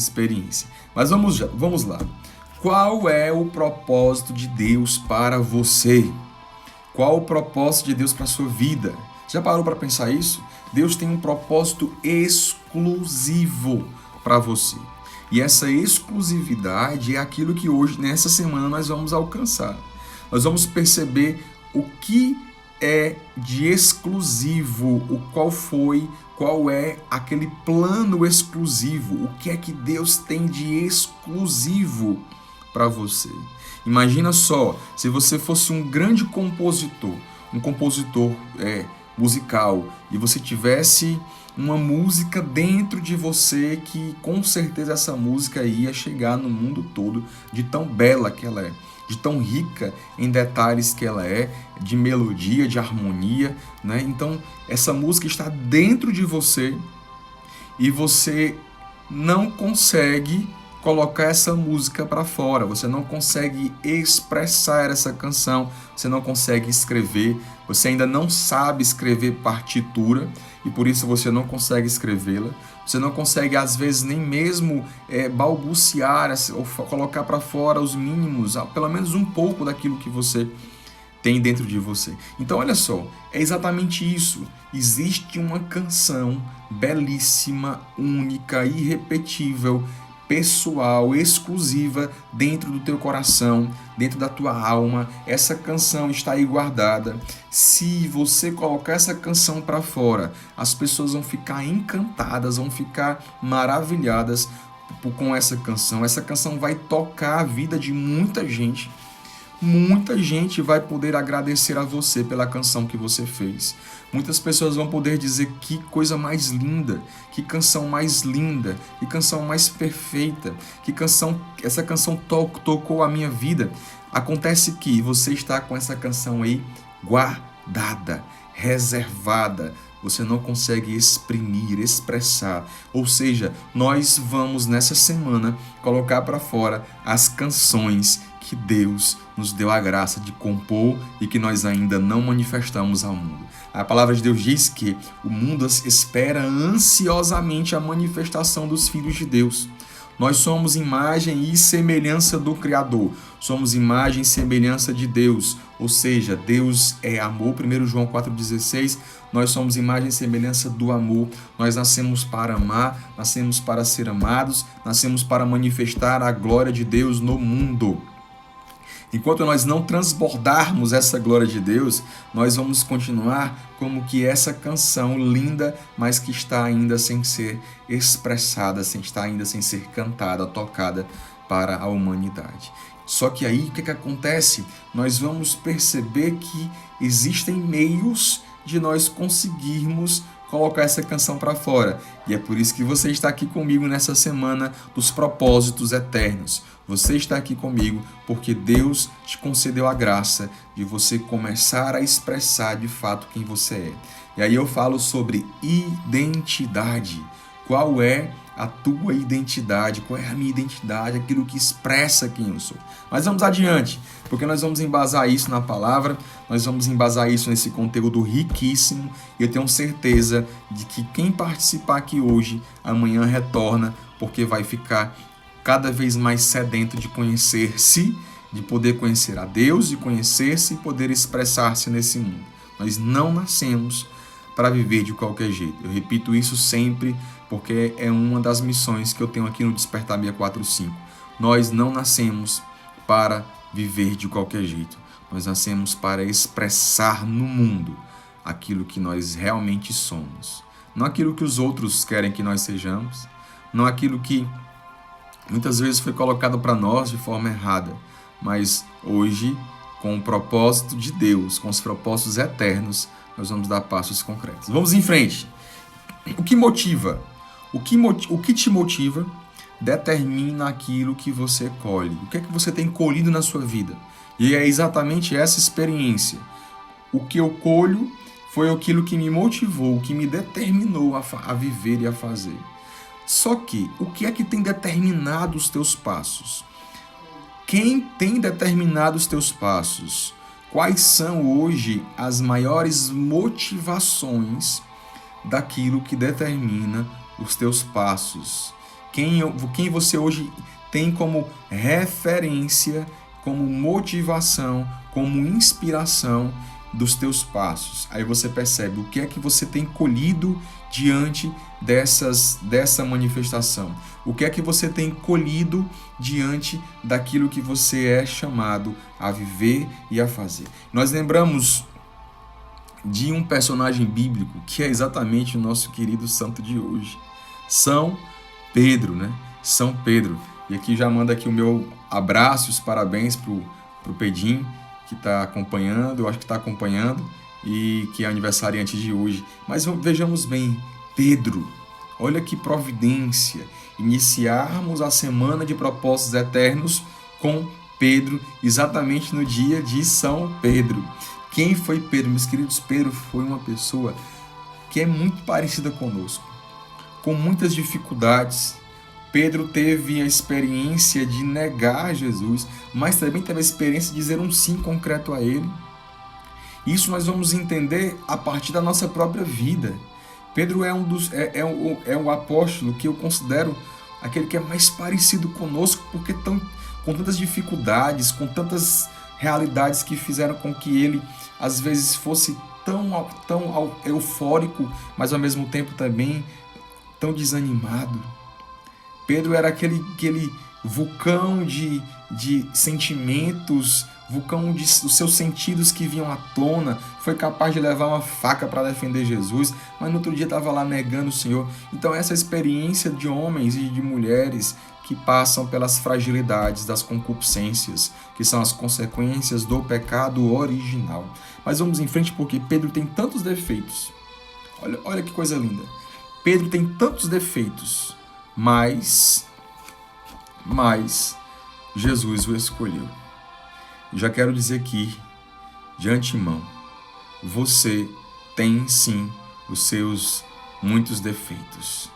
experiência. Mas vamos lá. Qual é o propósito de Deus para você? Qual o propósito de Deus para a sua vida? Já parou para pensar isso? Deus tem um propósito exclusivo para você. E essa exclusividade é aquilo que hoje, nessa semana, nós vamos alcançar. Nós vamos perceber o que é de exclusivo, qual é aquele plano exclusivo, o que é que Deus tem de exclusivo para você. Imagina só, se você fosse um grande compositor, um compositor musical, e você tivesse uma música dentro de você que com certeza essa música ia chegar no mundo todo, de tão bela que ela é, de tão rica em detalhes que ela é, de melodia, de harmonia, né? Então, essa música está dentro de você e você não consegue colocar essa música para fora, você não consegue expressar essa canção, você não consegue escrever, você ainda não sabe escrever partitura e por isso você não consegue escrevê-la, você não consegue às vezes nem mesmo balbuciar ou colocar para fora os mínimos, pelo menos um pouco daquilo que você tem dentro de você. Então olha só, é exatamente isso. Existe uma canção belíssima, única, irrepetível, pessoal, exclusiva dentro do teu coração, dentro da tua alma. Essa canção está aí guardada. Se você colocar essa canção para fora, as pessoas vão ficar encantadas, vão ficar maravilhadas com essa canção. Essa canção vai tocar a vida de muita gente. Muita gente vai poder agradecer a você pela canção que você fez. Muitas pessoas vão poder dizer que coisa mais linda, que canção mais linda, que canção mais perfeita, essa canção tocou a minha vida. Acontece que você está com essa canção aí guardada, reservada, você não consegue exprimir, expressar. Ou seja, nós vamos nessa semana colocar para fora as canções que Deus nos deu a graça de compor e que nós ainda não manifestamos ao mundo. A palavra de Deus diz que o mundo espera ansiosamente a manifestação dos filhos de Deus. Nós somos imagem e semelhança do Criador. Somos imagem e semelhança de Deus. Ou seja, Deus é amor. 1 João 4,16. Nós somos imagem e semelhança do amor. Nós nascemos para amar, nascemos para ser amados, nascemos para manifestar a glória de Deus no mundo. Enquanto nós não transbordarmos essa glória de Deus, nós vamos continuar como que essa canção linda, mas que está ainda sem ser expressada, está ainda sem ser cantada, tocada para a humanidade. Só que aí o que acontece? Nós vamos perceber que existem meios de nós conseguirmos colocar essa canção para fora. E é por isso que você está aqui comigo nessa semana dos propósitos eternos. Você está aqui comigo porque Deus te concedeu a graça de você começar a expressar de fato quem você é. E aí eu falo sobre identidade. Qual é a tua identidade? Qual é a minha identidade? Aquilo que expressa quem eu sou. Mas vamos adiante, porque nós vamos embasar isso na palavra, nós vamos embasar isso nesse conteúdo riquíssimo, e eu tenho certeza de que quem participar aqui hoje, amanhã retorna, porque vai ficar cada vez mais sedento de conhecer-se, de poder conhecer a Deus, de conhecer-se e poder expressar-se nesse mundo. Nós não nascemos para viver de qualquer jeito. Eu repito isso sempre, porque é uma das missões que eu tenho aqui no Despertar 645. Nós não nascemos para viver de qualquer jeito. Nós nascemos para expressar no mundo aquilo que nós realmente somos. Não aquilo que os outros querem que nós sejamos, não aquilo que muitas vezes foi colocado para nós de forma errada, mas hoje, com o propósito de Deus, com os propósitos eternos, nós vamos dar passos concretos. Vamos em frente. O que motiva? O que te motiva determina aquilo que você colhe. O que é que você tem colhido na sua vida? E é exatamente essa experiência. O que eu colho foi aquilo que me motivou, que me determinou a viver e a fazer. Só que, o que é que tem determinado os teus passos? Quem tem determinado os teus passos? Quais são hoje as maiores motivações daquilo que determina os teus passos? quem você hoje tem como referência, como motivação, como inspiração dos teus passos. Aí você percebe o que é que você tem colhido diante dessa manifestação. O que é que você tem colhido diante daquilo que você é chamado a viver e a fazer. Nós lembramos de um personagem bíblico que é exatamente o nosso querido santo de hoje, São Pedro, né? São Pedro. E aqui já manda aqui o meu abraço e os parabéns pro Pedim, que está acompanhando, eu acho que está acompanhando, e que é aniversariante de hoje. Mas vejamos bem, Pedro, olha que providência, iniciarmos a semana de propósitos eternos com Pedro, exatamente no dia de São Pedro. Quem foi Pedro? Meus queridos, Pedro foi uma pessoa que é muito parecida conosco, com muitas dificuldades. Pedro teve a experiência de negar Jesus, mas também teve a experiência de dizer um sim concreto a ele. Isso nós vamos entender a partir da nossa própria vida. Pedro é um apóstolo que eu considero aquele que é mais parecido conosco, porque com tantas dificuldades, com tantas realidades que fizeram com que ele, às vezes, fosse tão eufórico, mas ao mesmo tempo também tão desanimado. Pedro era aquele vulcão de sentimentos, vulcão dos seus sentidos que vinham à tona, foi capaz de levar uma faca para defender Jesus, mas no outro dia estava lá negando o Senhor. Então essa experiência de homens e de mulheres que passam pelas fragilidades das concupiscências, que são as consequências do pecado original. Mas vamos em frente, porque Pedro tem tantos defeitos. Olha que coisa linda. Pedro tem tantos defeitos, mas Jesus o escolheu. Já quero dizer aqui, de antemão, você tem sim os seus muitos defeitos,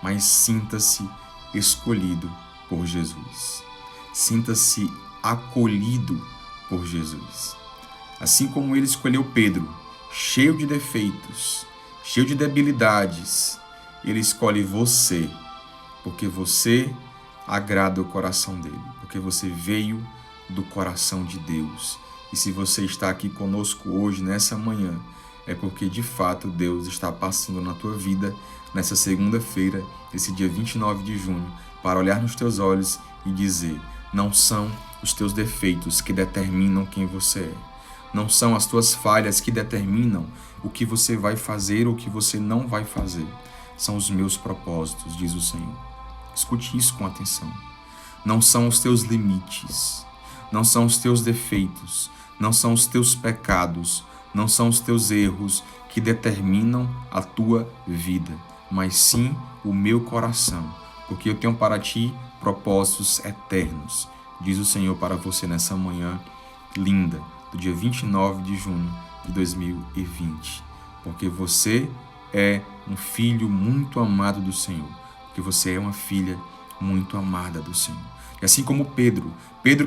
mas sinta-se escolhido por Jesus. Sinta-se acolhido por Jesus. Assim como ele escolheu Pedro, cheio de defeitos, cheio de debilidades, ele escolhe você, porque você agrada o coração dele, porque você veio do coração de Deus. E se você está aqui conosco hoje, nessa manhã, é porque de fato Deus está passando na tua vida, nessa segunda-feira, esse dia 29 de junho, para olhar nos teus olhos e dizer: não são os teus defeitos que determinam quem você é. Não são as tuas falhas que determinam o que você vai fazer ou o que você não vai fazer. São os meus propósitos, diz o Senhor. Escute isso com atenção. Não são os teus limites, não são os teus defeitos, não são os teus pecados, não são os teus erros que determinam a tua vida, mas sim o meu coração, porque eu tenho para ti propósitos eternos, diz o Senhor para você nessa manhã linda, do dia 29 de junho de 2020, porque você é um filho muito amado do Senhor, porque você é uma filha muito amada do Senhor. E assim como Pedro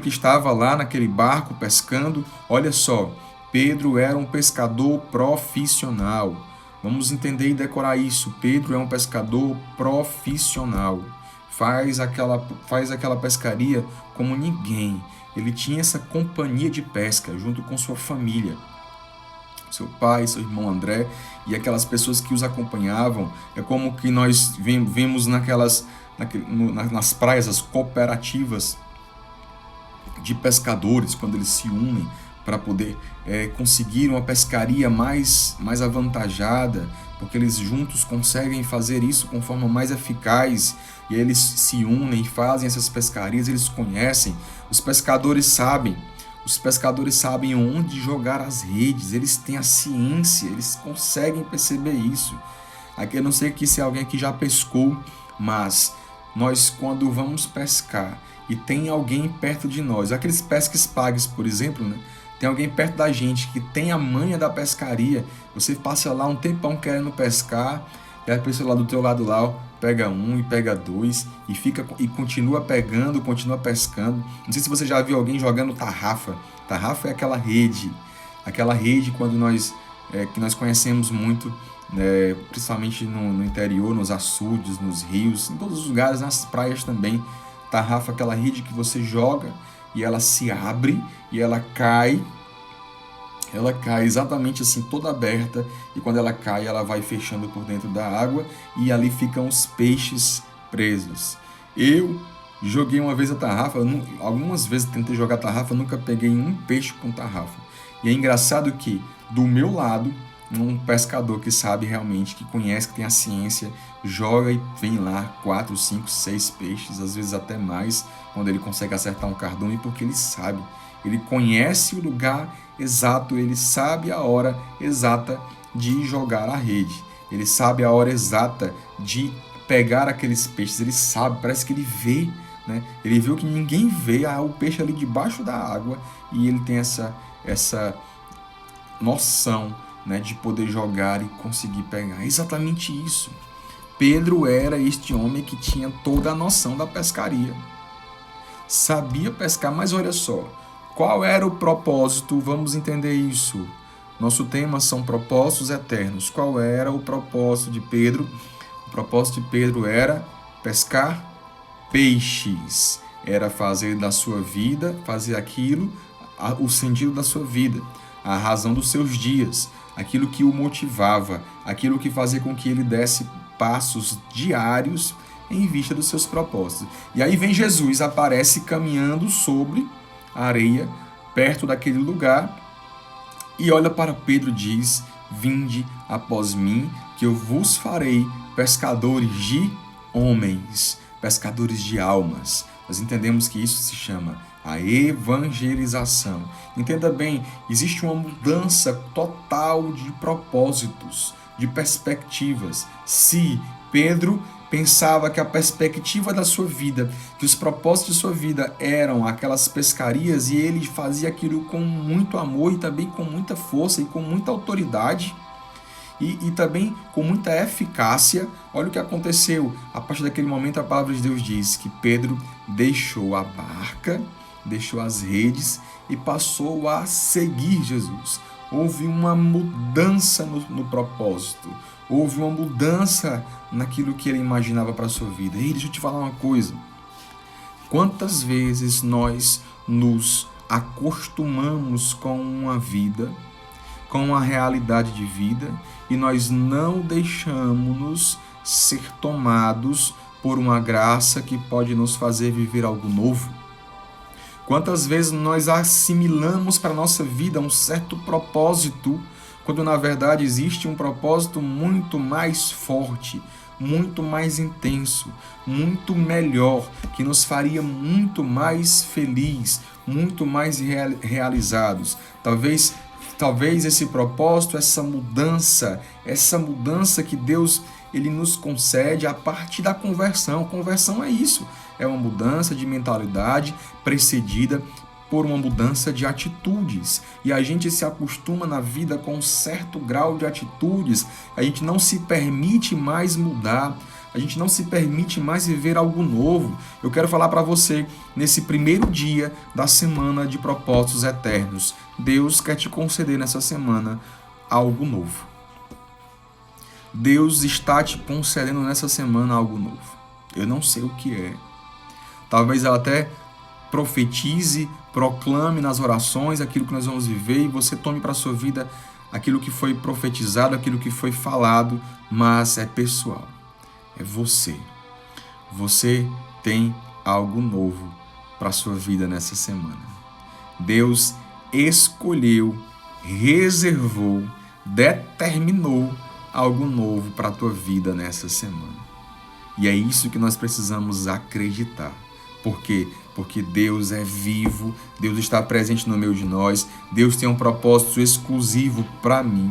que estava lá naquele barco pescando, olha só, Pedro era um pescador profissional. Vamos entender e decorar isso. Pedro é um pescador profissional. Faz aquela pescaria como ninguém. Ele tinha essa companhia de pesca junto com sua família. Seu pai, seu irmão André e aquelas pessoas que os acompanhavam. É como que nós vemos nas praias, as cooperativas de pescadores, quando eles se unem para poder conseguir uma pescaria mais avantajada, porque eles juntos conseguem fazer isso com forma mais eficaz, e eles se unem e fazem essas pescarias, eles conhecem. Os pescadores sabem onde jogar as redes, eles têm a ciência, eles conseguem perceber isso. Aqui eu não sei se alguém aqui já pescou, mas nós, quando vamos pescar e tem alguém perto de nós, aqueles pesques pagues, por exemplo, né? Tem alguém perto da gente que tem a manha da pescaria, você passa lá um tempão querendo pescar, e a pessoa lá do teu lado lá, ó, pega um e pega dois, e continua pegando, continua pescando. Não sei se você já viu alguém jogando tarrafa. Tarrafa é aquela rede quando que nós conhecemos muito né, principalmente no interior, nos açudes, nos rios, em todos os lugares, nas praias também. Tarrafa, aquela rede que você joga e ela se abre e ela cai exatamente assim, toda aberta, e quando ela cai, ela vai fechando por dentro da água e ali ficam os peixes presos. Eu joguei uma vez a tarrafa, algumas vezes tentei jogar tarrafa, nunca peguei um peixe com tarrafa. E é engraçado que, do meu lado, um pescador que sabe realmente, que conhece, que tem a ciência, joga e vem lá 4, 5, 6 peixes, às vezes até mais, quando ele consegue acertar um cardume, porque ele sabe. Ele conhece o lugar exato, ele sabe a hora exata de jogar a rede. Ele sabe a hora exata de pegar aqueles peixes. Ele sabe, parece que ele vê, né? Ele vê o que ninguém vê, o peixe ali debaixo da água, e ele tem essa noção, né, de poder jogar e conseguir pegar. É exatamente isso. Pedro era este homem que tinha toda a noção da pescaria. Sabia pescar, mas olha só, qual era o propósito? Vamos entender isso. Nosso tema são propósitos eternos. Qual era o propósito de Pedro? O propósito de Pedro era pescar peixes. Era fazer da sua vida, fazer aquilo, o sentido da sua vida, a razão dos seus dias, aquilo que o motivava, aquilo que fazia com que ele desse passos diários em vista dos seus propósitos. E aí vem Jesus, aparece caminhando sobre a areia, perto daquele lugar, e olha para Pedro e diz: vinde após mim, que eu vos farei pescadores de homens, pescadores de almas. Nós entendemos que isso se chama a evangelização. Entenda bem, existe uma mudança total de propósitos, de perspectivas. Se Pedro pensava que a perspectiva da sua vida, que os propósitos de sua vida eram aquelas pescarias, e ele fazia aquilo com muito amor e também com muita força e com muita autoridade e também com muita eficácia. Olha o que aconteceu. A partir daquele momento, a palavra de Deus diz que Pedro deixou a barca, deixou as redes e passou a seguir Jesus. Houve uma mudança no propósito. Houve uma mudança naquilo que ele imaginava para a sua vida. E deixa eu te falar uma coisa. Quantas vezes nós nos acostumamos com uma vida, com uma realidade de vida, e nós não deixamos-nos ser tomados por uma graça que pode nos fazer viver algo novo? Quantas vezes nós assimilamos para a nossa vida um certo propósito, quando na verdade existe um propósito muito mais forte, muito mais intenso, muito melhor, que nos faria muito mais feliz, muito mais realizados. Talvez esse propósito, essa mudança que Deus ele nos concede a partir da conversão. Conversão é isso, é uma mudança de mentalidade precedida por uma mudança de atitudes. E a gente se acostuma na vida com um certo grau de atitudes, a gente não se permite mais mudar, a gente não se permite mais viver algo novo. Eu quero falar para você, nesse primeiro dia da semana de propósitos eternos, Deus quer te conceder nessa semana algo novo. Deus está te concedendo nessa semana algo novo. Eu não sei o que é. Talvez ela até profetize, proclame nas orações aquilo que nós vamos viver, e você tome para a sua vida aquilo que foi profetizado, aquilo que foi falado, mas é pessoal. É você. Você tem algo novo para a sua vida nessa semana. Deus escolheu, reservou, determinou algo novo para a tua vida nessa semana. E é isso que nós precisamos acreditar. Por quê? Porque Deus é vivo, Deus está presente no meio de nós, Deus tem um propósito exclusivo para mim.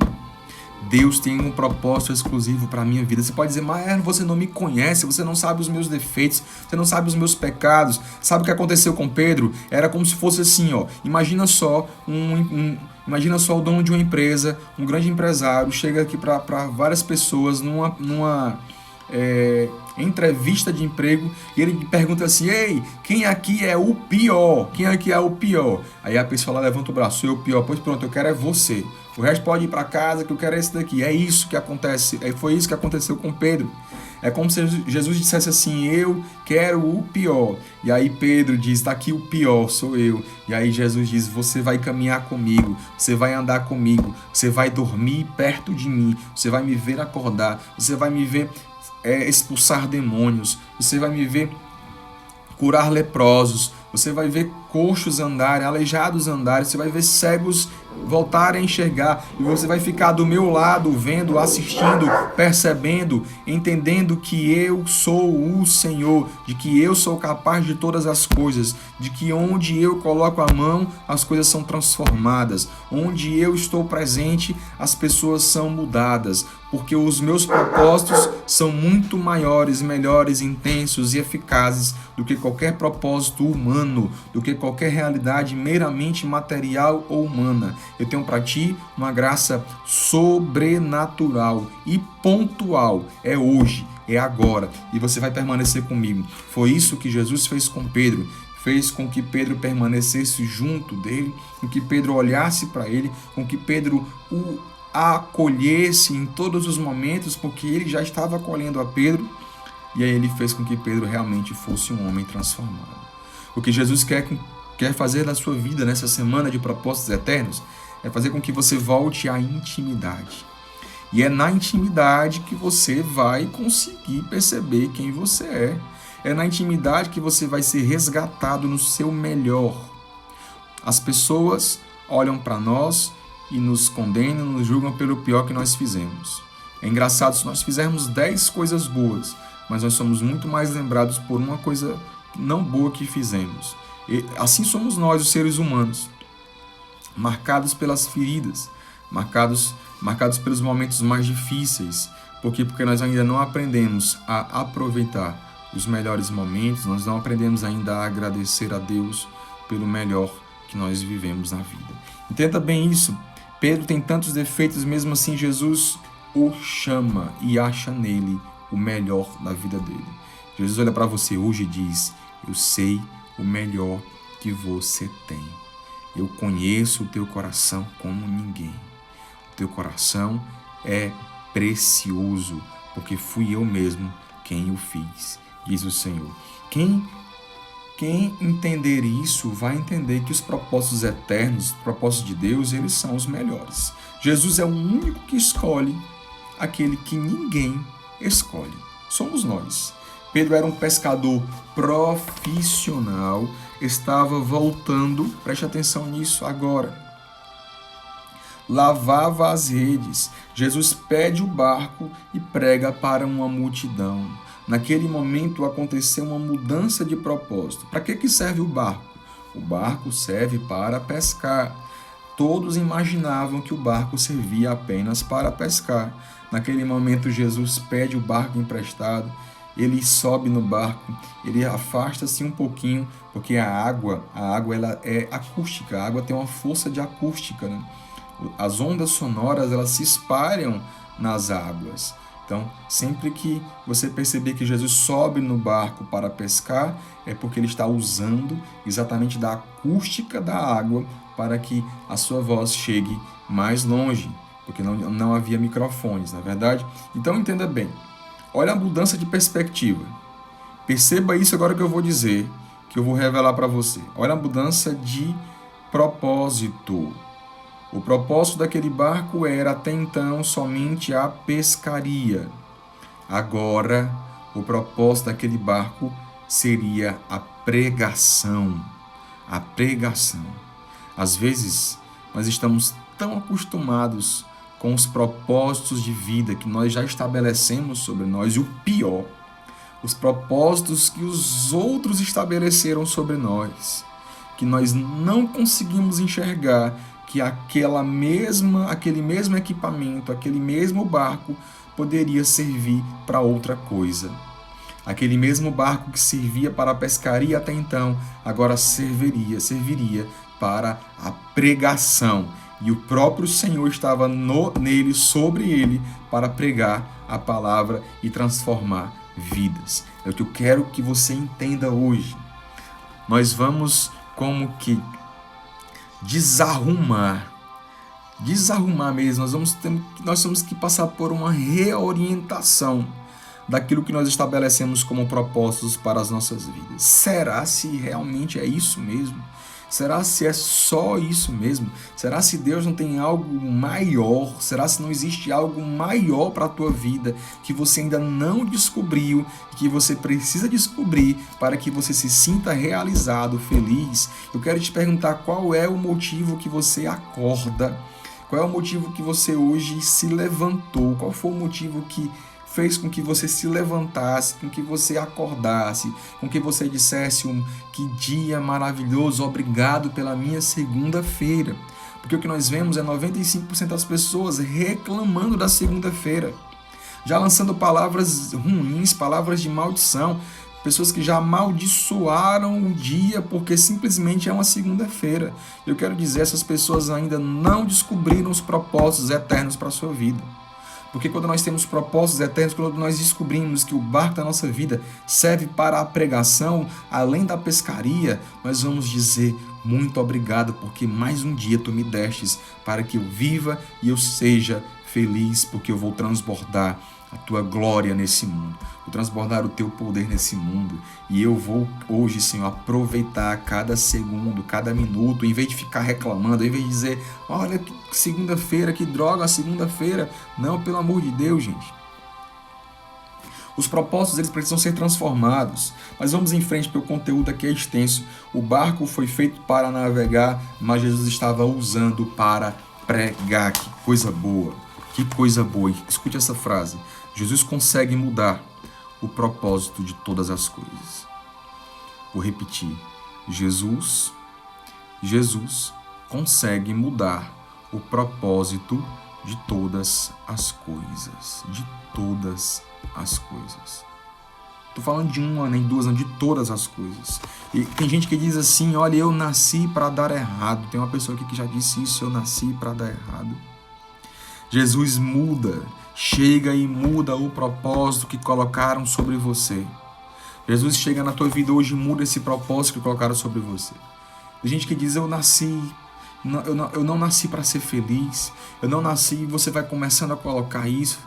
Deus tem um propósito exclusivo para a minha vida. Você pode dizer, mas você não me conhece, você não sabe os meus defeitos, você não sabe os meus pecados. Sabe o que aconteceu com Pedro? Era como se fosse assim, ó. Imagina só o dono de uma empresa, um grande empresário, chega aqui para várias pessoas entrevista de emprego, e ele pergunta assim: ei, quem aqui é o pior? Quem aqui é o pior? Aí a pessoa lá levanta o braço: eu o pior. Pois pronto, eu quero é você. O resto pode ir para casa, que eu quero é esse daqui. É isso que acontece. Foi isso que aconteceu com Pedro. É como se Jesus dissesse assim: eu quero o pior. E aí Pedro diz: está aqui o pior, sou eu. E aí Jesus diz: você vai caminhar comigo, você vai andar comigo, você vai dormir perto de mim, você vai me ver acordar, você vai me ver expulsar demônios, você vai me ver curar leprosos, você vai ver coxos andarem, aleijados andarem, você vai ver cegos voltarem a enxergar, e você vai ficar do meu lado, vendo, assistindo, percebendo, entendendo que eu sou o Senhor, de que eu sou capaz de todas as coisas, de que onde eu coloco a mão, as coisas são transformadas, onde eu estou presente, as pessoas são mudadas, porque os meus propósitos são muito maiores, melhores, intensos e eficazes do que qualquer propósito humano, do que qualquer realidade meramente material ou humana. Eu tenho para ti uma graça sobrenatural e pontual. É hoje, é agora, e você vai permanecer comigo. Foi isso que Jesus fez com Pedro. Fez com que Pedro permanecesse junto dele, com que Pedro olhasse para ele, com que Pedro o acolhesse em todos os momentos, porque ele já estava acolhendo a Pedro, e aí ele fez com que Pedro realmente fosse um homem transformado. O que Jesus quer fazer na sua vida nessa semana de propósitos eternos é fazer com que você volte à intimidade. E é na intimidade que você vai conseguir perceber quem você é. É na intimidade que você vai ser resgatado no seu melhor. As pessoas olham para nós e nos condenam, nos julgam pelo pior que nós fizemos. É engraçado, se nós fizermos 10 coisas boas, mas nós somos muito mais lembrados por uma coisa não boa que fizemos. E assim somos nós, os seres humanos, marcados pelas feridas, marcados pelos momentos mais difíceis. Por quê? Porque nós ainda não aprendemos a aproveitar os melhores momentos, nós não aprendemos ainda a agradecer a Deus pelo melhor que nós vivemos na vida. Entenda bem isso. Pedro tem tantos defeitos, mesmo assim Jesus o chama e acha nele o melhor da vida dele. Jesus olha para você hoje e diz: eu sei o melhor que você tem. Eu conheço o teu coração como ninguém. O teu coração é precioso, porque fui eu mesmo quem o fiz, diz o Senhor. Quem entender isso vai entender que os propósitos eternos, os propósitos de Deus, eles são os melhores. Jesus é o único que escolhe aquele que ninguém escolhe. Somos nós. Pedro era um pescador profissional, estava voltando, preste atenção nisso agora, lavava as redes. Jesus pede o barco e prega para uma multidão. Naquele momento aconteceu uma mudança de propósito. Para que serve o barco? O barco serve para pescar. Todos imaginavam que o barco servia apenas para pescar. Naquele momento Jesus pede o barco emprestado. Ele sobe no barco, ele afasta-se um pouquinho, porque a água ela é acústica, a água tem uma força de acústica, né? As ondas sonoras, elas se espalham nas águas. Então, sempre que você perceber que Jesus sobe no barco para pescar, é porque ele está usando exatamente da acústica da água para que a sua voz chegue mais longe, porque não havia microfones, na verdade? Então, entenda bem. Olha a mudança de perspectiva. Perceba isso agora que eu vou dizer, que eu vou revelar para você. Olha a mudança de propósito. O propósito daquele barco era até então somente a pescaria. Agora, o propósito daquele barco seria a pregação. A pregação. Às vezes, nós estamos tão acostumados com os propósitos de vida que nós já estabelecemos sobre nós, e o pior, os propósitos que os outros estabeleceram sobre nós, que nós não conseguimos enxergar que aquele mesmo equipamento, aquele mesmo barco poderia servir para outra coisa. Aquele mesmo barco que servia para a pescaria até então, agora serviria para a pregação. E o próprio Senhor estava nele, sobre ele, para pregar a palavra e transformar vidas. É o que eu quero que você entenda hoje. Nós vamos como que desarrumar mesmo. Nós temos que passar por uma reorientação daquilo que nós estabelecemos como propósitos para as nossas vidas. Será se realmente é isso mesmo? Será se é só isso mesmo? Será se Deus não tem algo maior? Será se não existe algo maior para a tua vida que você ainda não descobriu e que você precisa descobrir para que você se sinta realizado, feliz? Eu quero te perguntar qual é o motivo que você acorda, qual é o motivo que você hoje se levantou, qual foi o motivo que fez com que você se levantasse, com que você acordasse, com que você dissesse que dia maravilhoso, obrigado pela minha segunda-feira. Porque o que nós vemos é 95% das pessoas reclamando da segunda-feira, já lançando palavras ruins, palavras de maldição, pessoas que já amaldiçoaram o dia porque simplesmente é uma segunda-feira. Eu quero dizer, essas pessoas ainda não descobriram os propósitos eternos para a sua vida. Porque quando nós temos propósitos eternos, quando nós descobrimos que o barco da nossa vida serve para a pregação, além da pescaria, nós vamos dizer muito obrigado, porque mais um dia tu me destes para que eu viva e eu seja feliz, porque eu vou transbordar a tua glória nesse mundo, vou transbordar o teu poder nesse mundo, e eu vou hoje, Senhor, aproveitar cada segundo, cada minuto, em vez de ficar reclamando, em vez de dizer, olha que segunda-feira, que droga, segunda-feira. Não, pelo amor de Deus, gente. Os propósitos, eles precisam ser transformados. Mas vamos em frente, porque o conteúdo aqui é extenso. O barco foi feito para navegar, mas Jesus estava usando para pregar. Que coisa boa, que coisa boa. Escute essa frase. Jesus consegue mudar o propósito de todas as coisas. Vou repetir. Jesus consegue mudar o propósito de todas as coisas. De todas as coisas. Estou falando de uma, nem duas, não, de todas as coisas. E tem gente que diz assim, olha, eu nasci para dar errado. Tem uma pessoa aqui que já disse isso, eu nasci para dar errado. Jesus muda, chega e muda o propósito que colocaram sobre você. Jesus chega na tua vida hoje e muda esse propósito que colocaram sobre você. Tem gente que diz, eu não nasci para ser feliz, eu não nasci, e você vai começando a colocar isso,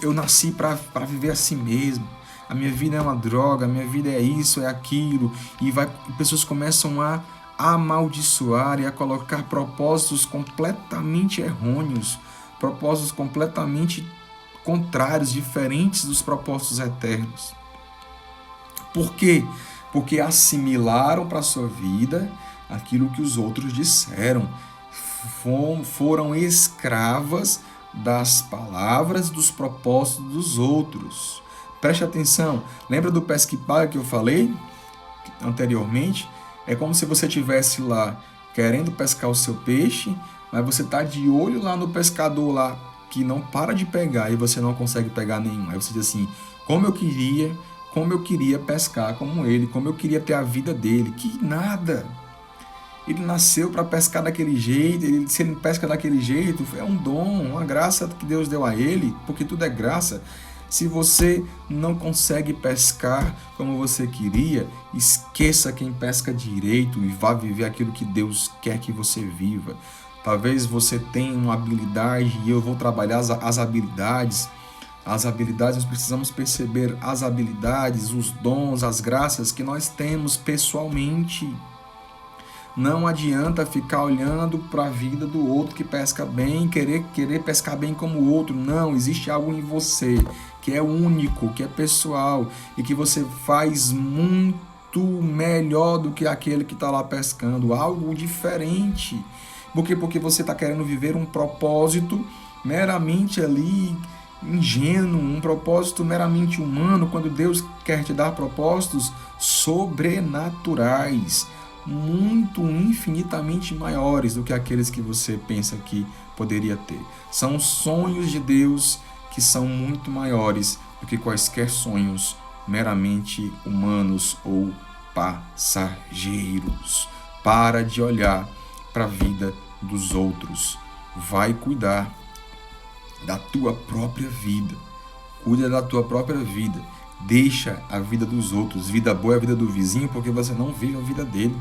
eu nasci para viver assim mesmo, a minha vida é uma droga, a minha vida é isso, é aquilo, e pessoas começam a amaldiçoar e a colocar propósitos completamente errôneos, propósitos completamente contrários, diferentes dos propósitos eternos. Por quê? Porque assimilaram para a sua vida aquilo que os outros disseram. Foram escravas das palavras, dos propósitos dos outros. Preste atenção. Lembra do pesca e paga que eu falei anteriormente? É como se você estivesse lá querendo pescar o seu peixe, mas você está de olho lá no pescador lá que não para de pegar e você não consegue pegar nenhum. Aí você diz assim, como eu queria pescar como ele, como eu queria ter a vida dele. Que nada! Ele nasceu para pescar daquele jeito, se ele pesca daquele jeito, é um dom, uma graça que Deus deu a ele, porque tudo é graça. Se você não consegue pescar como você queria, esqueça quem pesca direito e vá viver aquilo que Deus quer que você viva. Talvez você tenha uma habilidade e eu vou trabalhar as habilidades. As habilidades, nós precisamos perceber as habilidades, os dons, as graças que nós temos pessoalmente. Não adianta ficar olhando para a vida do outro que pesca bem, querer pescar bem como o outro. Não, existe algo em você que é único, que é pessoal e que você faz muito melhor do que aquele que está lá pescando. Algo diferente. Por quê? Porque você está querendo viver um propósito meramente ali ingênuo, um propósito meramente humano, quando Deus quer te dar propósitos sobrenaturais, muito infinitamente maiores do que aqueles que você pensa que poderia ter. São sonhos de Deus que são muito maiores do que quaisquer sonhos meramente humanos ou passageiros. Para de olhar para a vida dos outros. Vai cuidar da tua própria vida. Cuida da tua própria vida. Deixa a vida dos outros. Vida boa é a vida do vizinho, porque você não vive a vida dele.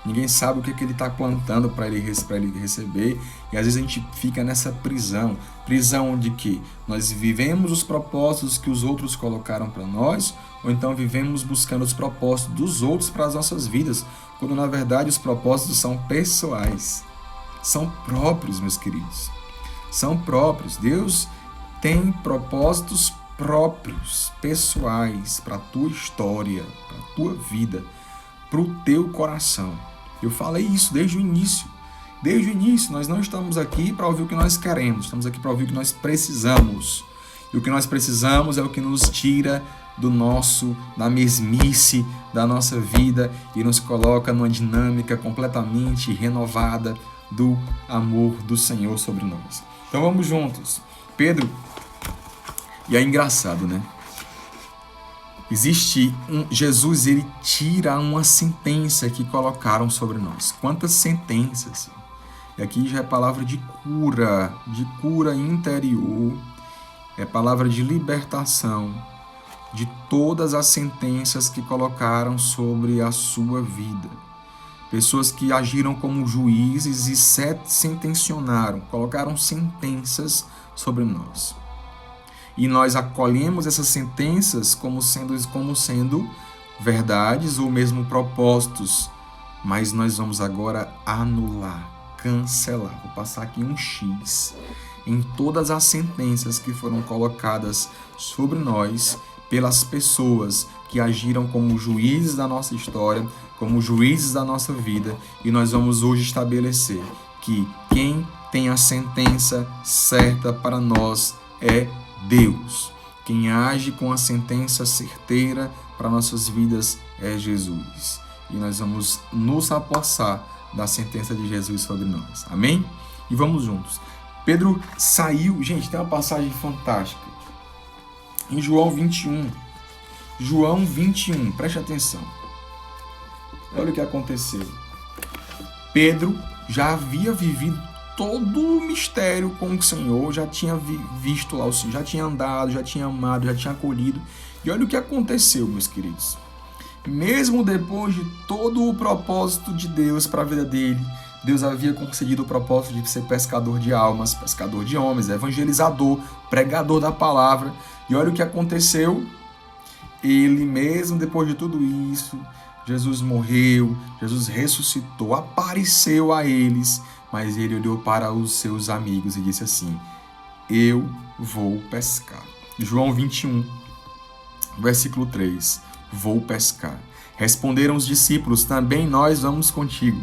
Ninguém sabe o que ele está plantando para ele receber. E às vezes a gente fica nessa prisão. Prisão de que nós vivemos os propósitos que os outros colocaram para nós, ou então vivemos buscando os propósitos dos outros para as nossas vidas, quando na verdade os propósitos são pessoais. São próprios, meus queridos. São próprios. Deus tem propósitos próprios, pessoais, para a tua história, para a tua vida, para o teu coração. Eu falei isso desde o início. Desde o início, nós não estamos aqui para ouvir o que nós queremos, estamos aqui para ouvir o que nós precisamos. E o que nós precisamos é o que nos tira da mesmice da nossa vida e nos coloca numa dinâmica completamente renovada do amor do Senhor sobre nós. Então vamos juntos. Pedro, e é engraçado, né? Jesus, ele tira uma sentença que colocaram sobre nós. Quantas sentenças? E aqui já é palavra de cura interior, é palavra de libertação de todas as sentenças que colocaram sobre a sua vida. Pessoas que agiram como juízes e sentenciaram, colocaram sentenças sobre nós. E nós acolhemos essas sentenças como sendo verdades ou mesmo propósitos, mas nós vamos agora anular, cancelar. Vou passar aqui um X em todas as sentenças que foram colocadas sobre nós pelas pessoas que agiram como juízes da nossa história, como juízes da nossa vida, e nós vamos hoje estabelecer que quem tem a sentença certa para nós é Deus. Quem age com a sentença certeira para nossas vidas é Jesus. E nós vamos nos apossar da sentença de Jesus sobre nós. Amém? E vamos juntos. Pedro saiu... Gente, tem uma passagem fantástica. Em João 21. João 21, preste atenção. Olha o que aconteceu. Pedro já havia vivido todo o mistério com o Senhor, já tinha visto lá o Senhor, já tinha andado, já tinha amado, já tinha acolhido. E olha o que aconteceu, meus queridos. Mesmo depois de todo o propósito de Deus para a vida dele, Deus havia concedido o propósito de ser pescador de almas, pescador de homens, evangelizador, pregador da palavra. E olha o que aconteceu. Ele mesmo, depois de tudo isso, Jesus morreu, Jesus ressuscitou, apareceu a eles, mas ele olhou para os seus amigos e disse assim: eu vou pescar. João 21, versículo 3. Vou pescar. Responderam os discípulos: também nós vamos contigo.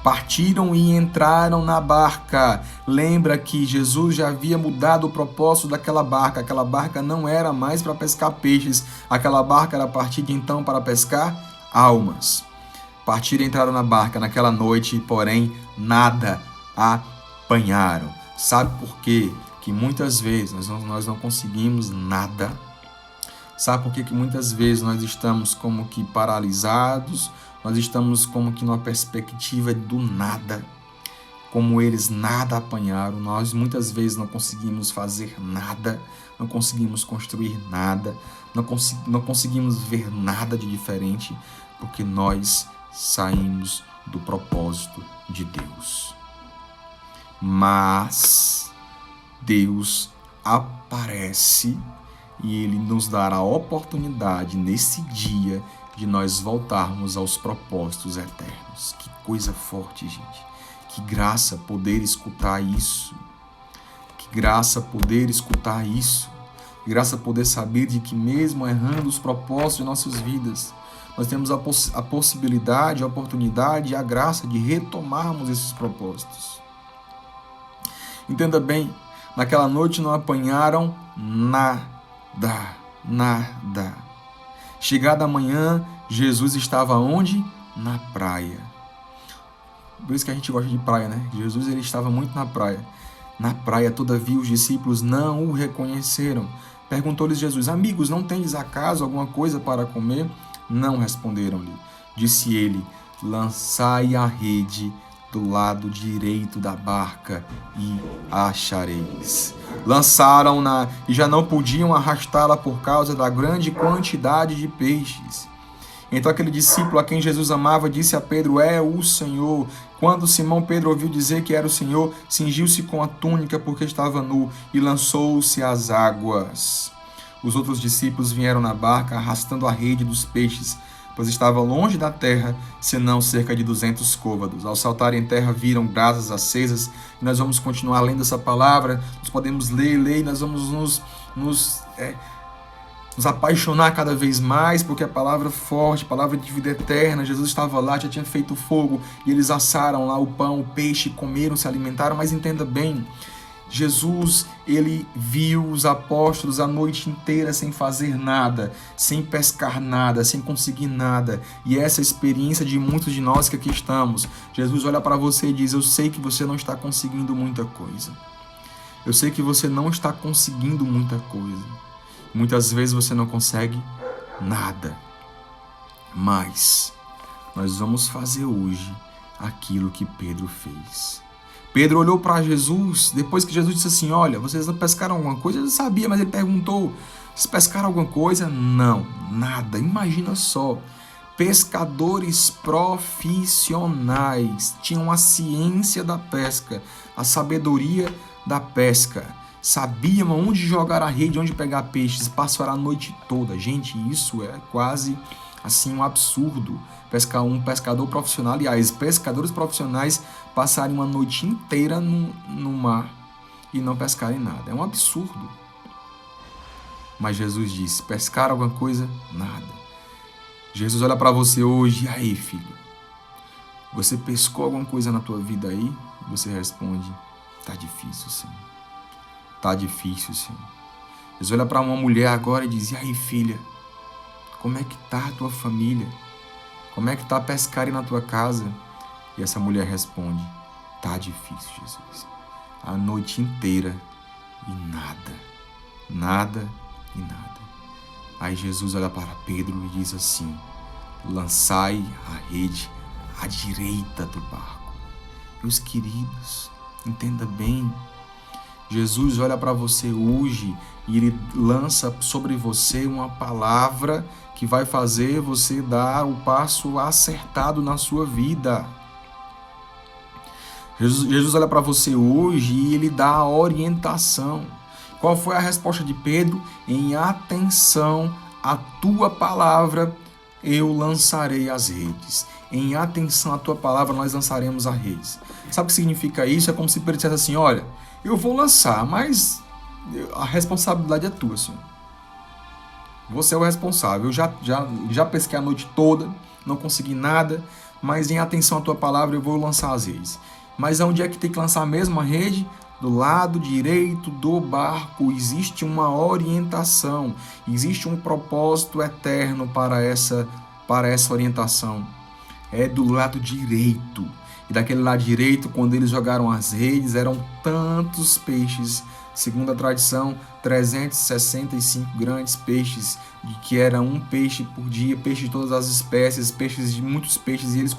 Partiram e entraram na barca. Lembra que Jesus já havia mudado o propósito daquela barca. Aquela barca não era mais para pescar peixes. Aquela barca era partida então para pescar almas. Partiram e entraram na barca naquela noite, porém nada apanharam. Sabe por quê? Que muitas vezes nós não conseguimos nada. Sabe por quê? Que muitas vezes nós estamos como que paralisados, nós estamos como que numa perspectiva do nada. Como eles nada apanharam, nós muitas vezes não conseguimos fazer nada, não conseguimos construir nada, não conseguimos ver nada de diferente, porque nós saímos do propósito de Deus. Mas Deus aparece e Ele nos dará a oportunidade nesse dia de nós voltarmos aos propósitos eternos. Que coisa forte, gente. Que graça poder escutar isso. Que graça poder escutar isso. Que graça poder saber de que mesmo errando os propósitos de nossas vidas, nós temos a possibilidade, a oportunidade e a graça de retomarmos esses propósitos. Entenda bem, naquela noite não apanharam nada. Chegada a manhã, Jesus estava onde? Na praia. Por isso que a gente gosta de praia, né? Jesus ele estava muito na praia. Na praia, todavia, os discípulos não o reconheceram. Perguntou-lhes Jesus: amigos, não tendes acaso alguma coisa para comer? Não responderam-lhe. Disse ele: lançai a rede do lado direito da barca e a achareis. Lançaram-na e já não podiam arrastá-la por causa da grande quantidade de peixes. Então aquele discípulo a quem Jesus amava disse a Pedro: é o Senhor. Quando Simão Pedro ouviu dizer que era o Senhor, cingiu-se com a túnica porque estava nu e lançou-se às águas. Os outros discípulos vieram na barca arrastando a rede dos peixes, pois estava longe da terra, senão cerca de 200 côvados. Ao saltarem em terra, viram brasas acesas. E nós vamos continuar lendo essa palavra. Nós podemos ler, e nós vamos nos apaixonar cada vez mais, porque a palavra forte, a palavra de vida eterna. Jesus estava lá, já tinha feito fogo, e eles assaram lá o pão, o peixe, comeram, se alimentaram. Mas entenda bem, Jesus, ele viu os apóstolos a noite inteira sem fazer nada, sem pescar nada, sem conseguir nada. E essa é a experiência de muitos de nós que aqui estamos. Jesus olha para você e diz: eu sei que você não está conseguindo muita coisa. Eu sei que você não está conseguindo muita coisa. Muitas vezes você não consegue nada. Mas nós vamos fazer hoje aquilo que Pedro fez. Pedro olhou para Jesus, depois que Jesus disse assim: olha, vocês não pescaram alguma coisa? Ele sabia, mas ele perguntou: vocês pescaram alguma coisa? Não, nada. Imagina só, pescadores profissionais, tinham a ciência da pesca, a sabedoria da pesca, sabiam onde jogar a rede, onde pegar peixes, passaram a noite toda. Gente, isso é quase assim um absurdo. Um pescador profissional, aliás, pescadores profissionais passarem uma noite inteira no mar e não pescarem nada. É um absurdo. Mas Jesus disse: pescaram alguma coisa? Nada. Jesus olha para você hoje: e aí, filho? Você pescou alguma coisa na tua vida aí? Você responde: tá difícil, sim. Tá difícil, sim. Jesus olha para uma mulher agora e diz: e aí, filha? Como é que tá a tua família? Como é que tá pescar na tua casa? E essa mulher responde: tá difícil, Jesus. A noite inteira e nada. Nada e nada. Aí Jesus olha para Pedro e diz assim: lançai a rede à direita do barco. Meus queridos, entenda bem. Jesus olha para você hoje e ele lança sobre você uma palavra que vai fazer você dar o passo acertado na sua vida. Jesus olha para você hoje e ele dá a orientação. Qual foi a resposta de Pedro? Em atenção à tua palavra, eu lançarei as redes. Em atenção à tua palavra, nós lançaremos as redes. Sabe o que significa isso? É como se Pedro dissesse assim: olha, eu vou lançar, mas a responsabilidade é tua, Senhor. Você é o responsável. Eu já pesquei a noite toda, não consegui nada, mas em atenção à tua palavra eu vou lançar as redes. Mas onde é que tem que lançar mesmo a rede? Do lado direito do barco. Existe uma orientação, existe um propósito eterno para essa orientação. É do lado direito. E daquele lado direito, quando eles jogaram as redes, eram tantos peixes. Segundo a tradição, 365 grandes peixes, de que era um peixe por dia, peixe de todas as espécies, muitos peixes, e eles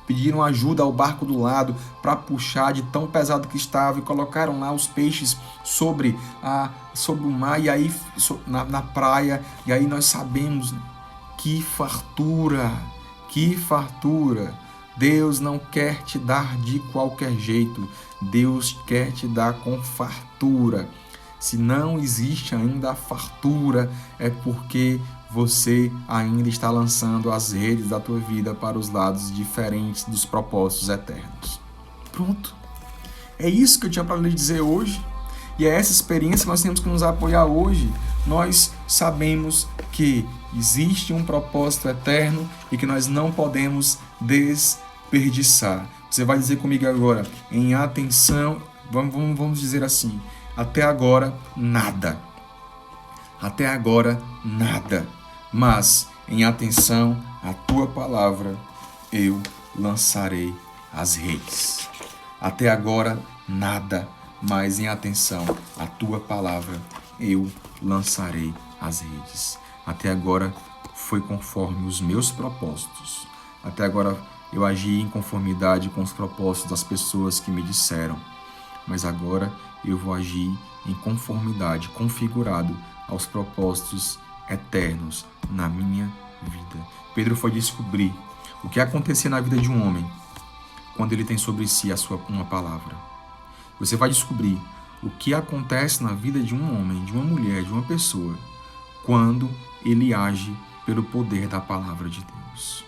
pediram ajuda ao barco do lado para puxar de tão pesado que estava, e colocaram lá os peixes sobre o mar, e aí na praia, e aí nós sabemos que fartura. Deus não quer te dar de qualquer jeito. Deus quer te dar com fartura. Se não existe ainda a fartura, é porque você ainda está lançando as redes da tua vida para os lados diferentes dos propósitos eternos. Pronto. É isso que eu tinha para lhe dizer hoje. E é essa experiência que nós temos que nos apoiar hoje. Nós sabemos que existe um propósito eterno e que nós não podemos desperdiçar. Você vai dizer comigo agora: em atenção, vamos dizer assim: até agora nada. Até agora nada. Mas em atenção à tua palavra, eu lançarei as redes. Até agora nada. Mas em atenção à tua palavra, eu lançarei as redes. Até agora foi conforme os meus propósitos. Até agora eu agi em conformidade com os propósitos das pessoas que me disseram, mas agora eu vou agir em conformidade, configurado aos propósitos eternos na minha vida. Pedro foi descobrir o que acontecia na vida de um homem quando ele tem sobre si uma palavra. Você vai descobrir o que acontece na vida de um homem, de uma mulher, de uma pessoa, quando ele age pelo poder da palavra de Deus,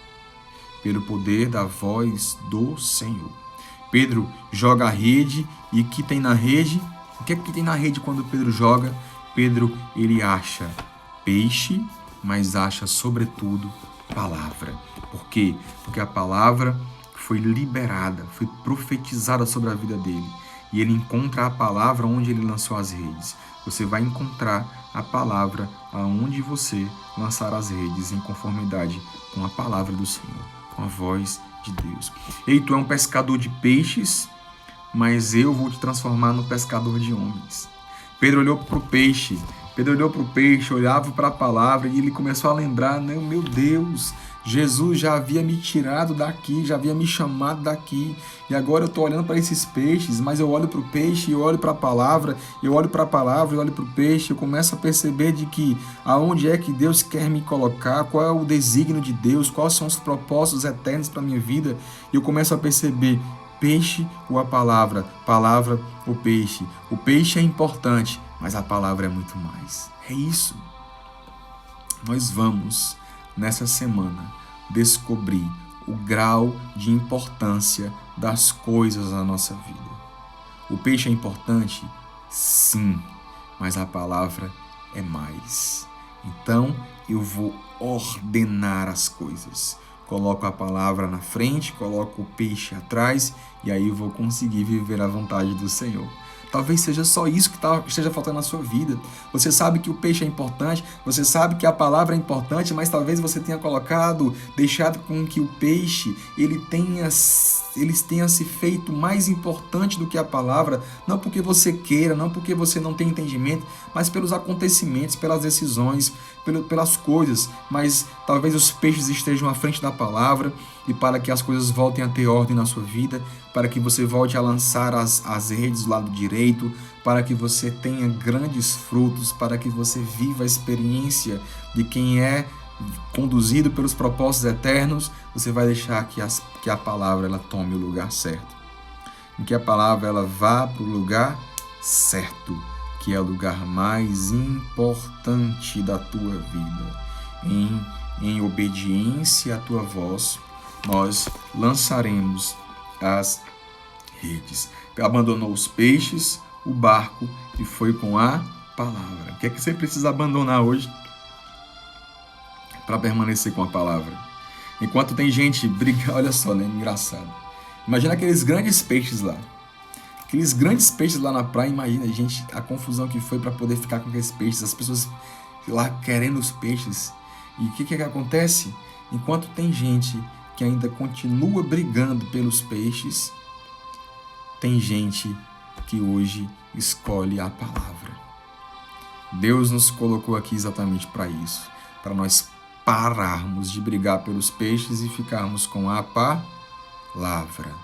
pelo poder da voz do Senhor. Pedro joga a rede, e o que tem na rede? O que é que tem na rede quando Pedro joga? Pedro, ele acha peixe, mas acha sobretudo palavra. Por quê? Porque a palavra foi liberada, foi profetizada sobre a vida dele. E ele encontra a palavra onde ele lançou as redes. Você vai encontrar a palavra aonde você lançar as redes, em conformidade com a palavra do Senhor, com a voz de Deus. Ei, tu é um pescador de peixes, mas eu vou te transformar no pescador de homens. Pedro olhou para o peixe, olhava para a palavra e ele começou a lembrar, né? Meu Deus, Jesus já havia me tirado daqui, já havia me chamado daqui, e agora eu estou olhando para esses peixes, mas eu olho para o peixe, eu olho para a palavra, eu olho para a palavra, eu olho para o peixe, eu começo a perceber de que aonde é que Deus quer me colocar, qual é o desígnio de Deus, quais são os propósitos eternos para a minha vida, e eu começo a perceber peixe ou a palavra ou peixe. O peixe é importante, mas a palavra é muito mais. É isso. Nós vamos, nessa semana, descobrir o grau de importância das coisas na nossa vida. O peixe é importante? Sim, mas a palavra é mais. Então, eu vou ordenar as coisas. Coloco a palavra na frente, coloco o peixe atrás, e aí eu vou conseguir viver a vontade do Senhor. Talvez seja só isso que esteja faltando na sua vida. Você sabe que o peixe é importante, você sabe que a palavra é importante, mas talvez você tenha deixado com que o peixe ele tenha se feito mais importante do que a palavra, não porque você queira, não porque você não tem entendimento, mas pelos acontecimentos, pelas decisões, pelas coisas. Mas talvez os peixes estejam à frente da palavra, e para que as coisas voltem a ter ordem na sua vida, para que você volte a lançar as redes do lado direito, para que você tenha grandes frutos, para que você viva a experiência de quem é conduzido pelos propósitos eternos, você vai deixar que a palavra ela tome o lugar certo. E que a palavra ela vá para o lugar certo, que é o lugar mais importante da tua vida. Em obediência à tua voz, nós lançaremos as redes. Abandonou os peixes, o barco, e foi com a palavra. O que é que você precisa abandonar hoje para permanecer com a palavra? Enquanto tem gente brigando, olha só, né? Engraçado. Imagina aqueles grandes peixes lá. Aqueles grandes peixes lá na praia, imagina, gente, a confusão que foi para poder ficar com aqueles peixes, as pessoas lá querendo os peixes. E o que acontece? Enquanto tem gente que ainda continua brigando pelos peixes, tem gente que hoje escolhe a palavra. Deus nos colocou aqui exatamente para isso, para nós pararmos de brigar pelos peixes e ficarmos com a palavra,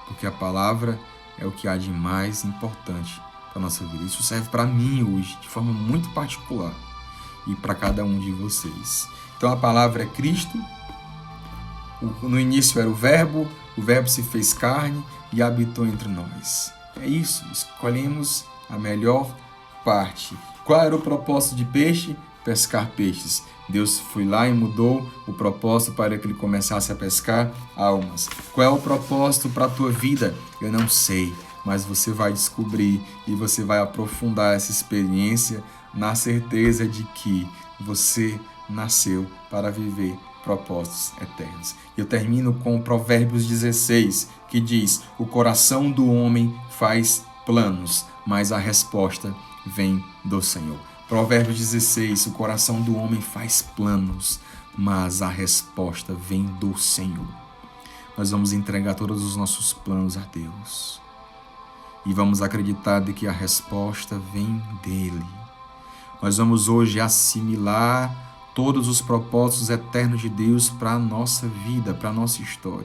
porque a palavra é o que há de mais importante para a nossa vida. Isso serve para mim hoje, de forma muito particular, e para cada um de vocês. Então a palavra é Cristo. No início era o verbo se fez carne e habitou entre nós. É isso, escolhemos a melhor parte. Qual era o propósito de peixe? Pescar peixes. Deus foi lá e mudou o propósito para que ele começasse a pescar almas. Qual é o propósito para a tua vida? Eu não sei, mas você vai descobrir e você vai aprofundar essa experiência na certeza de que você nasceu para viver propósitos eternos. Eu termino com Provérbios 16, que diz: o coração do homem faz planos, mas a resposta vem do Senhor. Provérbios 16, o coração do homem faz planos, mas a resposta vem do Senhor. Nós vamos entregar todos os nossos planos a Deus e vamos acreditar de que a resposta vem dele. Nós vamos hoje assimilar todos os propósitos eternos de Deus para a nossa vida, para a nossa história.